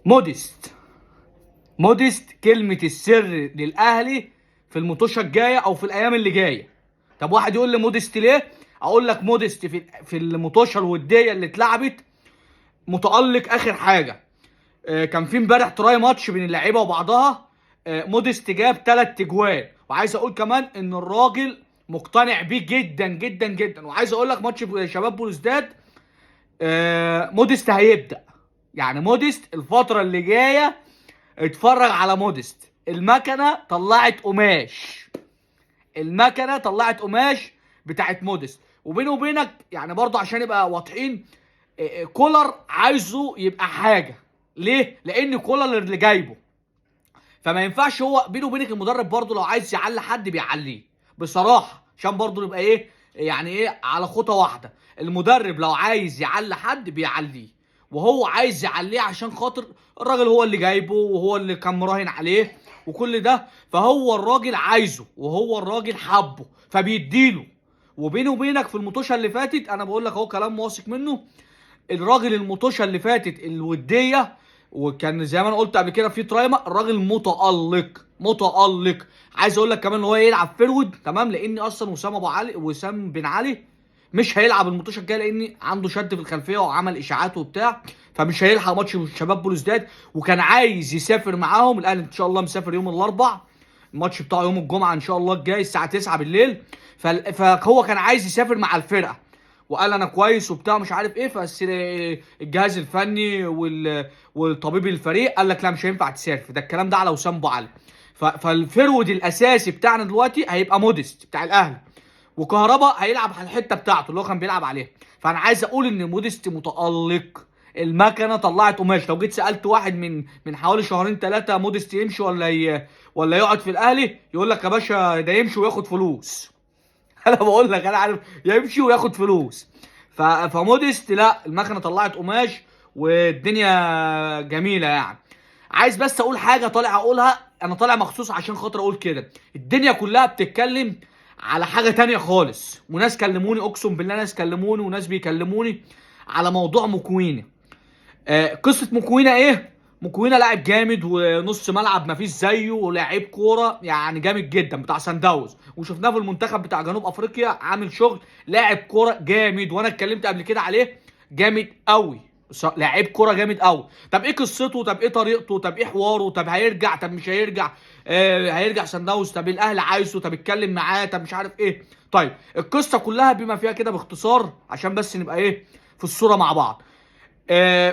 موديست. موديست كلمة السر للأهلي في المطوشة الجاية أو في الأيام اللي جاية. طب واحد يقول لي موديست ليه؟ أقول لك موديست في المطوشة الودية اللي اتلعبت متألق آخر حاجة. كان في امبارح تراي ماتش بين اللعيبة وبعضها. موديست جاب 3 اجوان، وعايز أقول كمان إن الراجل مقتنع بيه جدا جدا جدا. وعايز أقول لك ماتش شباب بلوزداد موديست هيبدأ. يعني موديست الفترة اللي جاية اتفرج على موديست. المكنه طلعت قماش، المكنه طلعت قماش بتاعت موديست. وبينه وبينك يعني برضه عشان يبقى واضحين، كولر عايزه يبقى حاجه. ليه؟ لان كولر اللي جايبه، فما ينفعش. هو بينه وبينك المدرب برضه لو عايز يعلي حد بيعليه بصراحه، عشان برضه نبقى ايه يعني ايه على خطه واحده. المدرب لو عايز يعلي حد بيعليه، وهو عايز يعليه عشان خاطر الراجل هو اللي جايبه وهو اللي كان مراهن عليه وكل ده. فهو الراجل عايزه وهو الراجل حبه فبيديله. وبينه وبينك في المطوشه اللي فاتت انا بقول لك اهو كلام واثق منه، الراجل المطوشه اللي فاتت الوديه وكان زي ما انا قلت قبل كده في ترايما، الراجل متالق متالق. عايز اقول لك كمان ان هو يلعب فيرود تمام، لان اصلا وسام بن علي مش هيلعب المطوشه الجايه لان عنده شد في الخلفيه وعمل اشاعات وبتاع، فمش هيلحق ماتش شباب بلوزداد. وكان عايز يسافر معاهم. الاهلي ان شاء الله مسافر يوم الاربع، الماتش بتاعه يوم الجمعه ان شاء الله الجاي الساعه 9 بالليل. فهو كان عايز يسافر مع الفرقه وقال انا كويس وبتاع مش عارف ايه. بس الجهاز الفني والطبيب الفريق قال لك لا مش هينفع تسافر. ده الكلام ده على وسام ابو علي. فالفرود الاساسي بتاعنا دلوقتي هيبقى موديست بتاع الاهلي، وكهربا هيلعب على الحته بتاعته اللي هو كان بيلعب عليها. فانا عايز اقول ان موديست متالق. المكنه طلعت قماش. لو جيت سالت واحد من حوالي شهرين 3 موديست يمشي ولا يقعد في الاهلي، يقول لك يا باشا ده يمشي وياخد فلوس. انا بقول لك انا عارف يمشي وياخد فلوس. فموديست لا، المكنه طلعت قماش والدنيا جميله يعني. عايز بس اقول حاجه طالع اقولها، انا طالع مخصوص عشان خاطر اقول كده. الدنيا كلها بتتكلم على حاجه تانية خالص، وناس كلموني اقسم بالله، ناس كلموني وناس بيكلموني على موضوع مكوينه. قصه مكوينه ايه؟ مكوينه لاعب جامد ونص ملعب مفيش زيه ولاعيب كوره يعني جامد جدا بتاع سان داونز، وشفناه في المنتخب بتاع جنوب افريقيا عامل شغل. لاعب كوره جامد وانا اتكلمت قبل كده عليه، جامد قوي، لاعب كوره جامد قوي. طب ايه قصته؟ طب ايه طريقته؟ طب ايه حواره؟ طب هيرجع؟ طب مش هيرجع؟ هيرجع سان داونز؟ طب الاهلي عايزه؟ طب اتكلم معاه؟ طب مش عارف ايه. طيب القصه كلها بما فيها كده باختصار عشان بس نبقى ايه في الصوره مع بعض.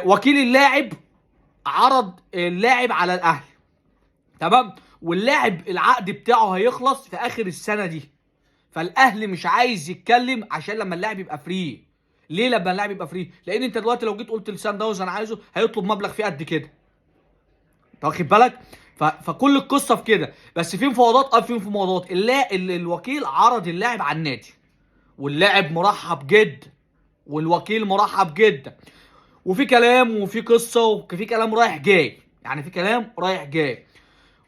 وكيل اللاعب عرض اللاعب على الاهلي تمام، واللاعب العقد بتاعه هيخلص في اخر السنه دي. فالاهلي مش عايز يتكلم عشان لما اللاعب يبقى فري. ليه لما اللاعب يبقى فري؟ لان انت دلوقتي لو جيت قلت لسان داونز انا عايزه هيطلب مبلغ فيه قد كده، واخد بالك؟ فكل القصه في كده. بس في مفاوضات، في مفاوضات. الوكيل عرض اللاعب على النادي، واللاعب مرحب جدا والوكيل مرحب جدا، وفي كلام وفي قصه وفي كلام رايح جاي، يعني في كلام رايح جاي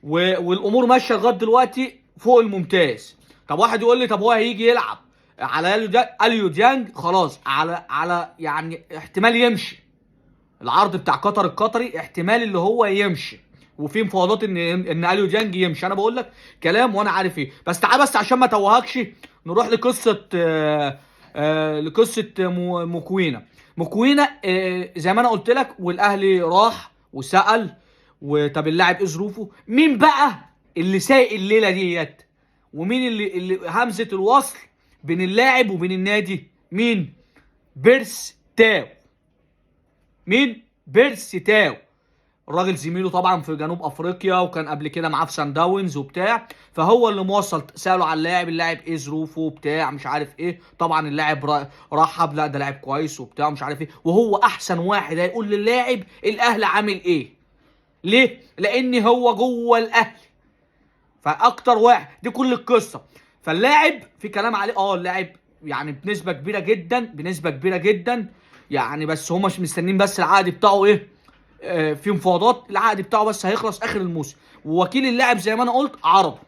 والامور ماشيه لغايه دلوقتي فوق الممتاز. طب واحد يقول لي طب هو هيجي يلعب على اليو ديانج خلاص، على يعني احتمال يمشي. العرض بتاع قطر القطري احتمال اللي هو يمشي، وفي مفاوضات ان اليو ديانج يمشي. انا بقول لك كلام وانا عارف ايه. بس تعال بس عشان ما توهكش نروح لقصه مكوينه. مكوينه زي ما انا قلت لك، والاهلي راح وسال وطب اللاعب ايه ظروفه. مين بقى اللي سايق الليله ديت؟ ومين اللي همزه الوصل بين اللاعب وبين النادي؟ مين؟ بيرس تاو. مين؟ بيرس تاو. الراجل زميله طبعا في جنوب افريقيا وكان قبل كده معاه في سان داونز وبتاع، فهو اللي موصل. سالوا على اللاعب ايه ظروفه بتاع مش عارف ايه. طبعا اللاعب رحب، لا ده لاعب كويس وبتاع مش عارف ايه، وهو احسن واحد هيقول للاعب الاهلي عامل ايه. ليه؟ لان هو جوه الاهلي، فاكتر واحد. دي كل القصه. فاللاعب في كلام عليه، اللاعب يعني بنسبه كبيره جدا، بنسبه كبيره جدا يعني. بس هم مش مستنيين بس العقد بتاعه ايه، في مفاوضات. العقد بتاعه بس هيخلص اخر الموسم، ووكيل اللاعب زي ما انا قلت عرضه.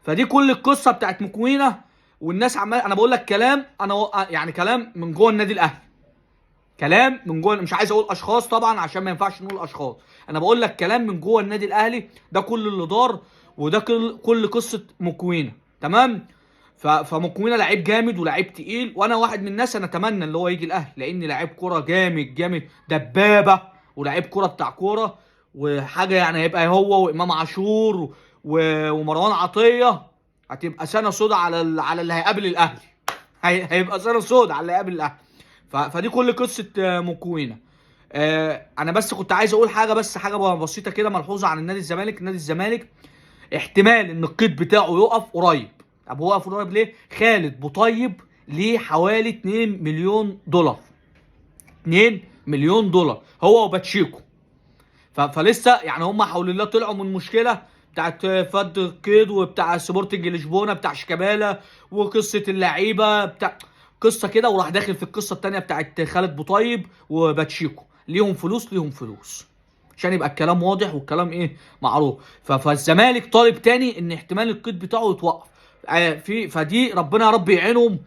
فدي كل القصه بتاعت مكوينه. والناس عمال، انا بقول لك كلام، انا يعني كلام من جوه النادي الاهلي، كلام من جوه، مش عايز اقول اشخاص طبعا عشان ما ينفعش نقول اشخاص، انا بقول لك كلام من جوه النادي الاهلي، ده كل اللي دار، وده كل قصه مكوينه. تمام. فمكوينه لعيب جامد ولاعيب تقيل، وانا واحد من الناس انا اتمنى اللي هو يجي الاهلي، لان لعيب كوره جامد جامد دبابه، ولاعيب كوره بتاع كوره وحاجه يعني. هيبقى هو وامام عاشور ومروان عطيه، هتبقى سنه سودا على اللي هيقابل الاهلي. هيبقى سنه سودا على اللي هيقابل الاهلي. فدي كل قصه مكوينه. انا بس كنت عايز اقول حاجه، بس حاجه بسيطه كده ملحوظه عن النادي الزمالك. نادي الزمالك احتمال ان القيد بتاعه يقف قريب. طب هو يقف قريب ليه؟ خالد بوطيب ليه حوالي 2 مليون دولار. 2 مليون دولار هو وباتشيكو. فلسه يعني هم حول الله طلعوا من مشكله بتاعت فد القيد، وبتاع سبورتنج لشبونه بتاع شيكابالا، وقصه اللعيبه بتاع قصه كده، وراح داخل في القصه الثانيه بتاعت خالد بوطيب وباتشيكو. ليهم فلوس، ليهم فلوس، عشان يبقى الكلام واضح والكلام ايه معروف. فالزمالك طالب تاني ان احتمال القيد بتاعه يتوقف. فدي ربنا يا رب يعينهم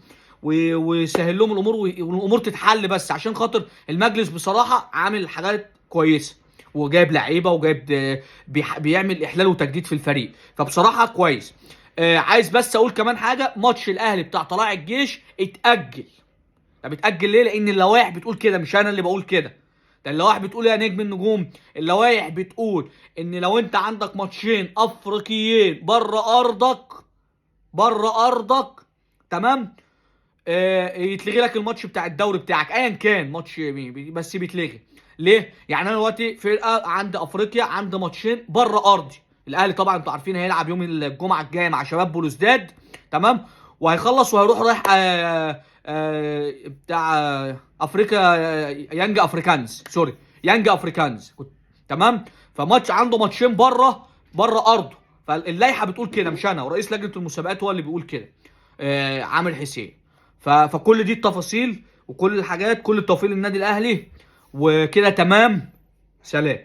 ويسهل لهم الامور، والامور تتحل، بس عشان خاطر المجلس بصراحه عامل حاجات كويسه، وجايب لعيبه، وجايب بيعمل احلال وتجديد في الفريق، فبصراحه كويس. عايز بس اقول كمان حاجه، ماتش الاهلي بتاع طلائع الجيش اتاجل. طب اتاجل ليه؟ لان اللوائح بتقول كده، مش انا اللي بقول كده، ده اللوائح بتقول يا نجم النجوم. اللوائح بتقول ان لو انت عندك ماتشين افريقيين بره ارضك، بره ارضك، تمام، يتلغي لك الماتش بتاع الدوري بتاعك ايا كان ماتش مين، بس بيتلغي. ليه؟ يعني انا دلوقتي فرقه عند افريقيا، عند ماتشين بره ارضي. الاهلي طبعا انتوا عارفين هيلعب يوم الجمعه الجايه مع شباب بلوزداد، تمام، وهيخلص وهيروح رايح بتاع افريقيا، يانج افريكانز، سوري، يانج افريكانز، تمام. فماتش عنده ماتشين بره ارضه. فاللائحه بتقول كده، مش انا، ورئيس لجنه المسابقات هو اللي بيقول كده، عامر حسين. فكل دي التفاصيل وكل الحاجات، كل التوفيق للنادي الاهلي، وكده تمام. سلام.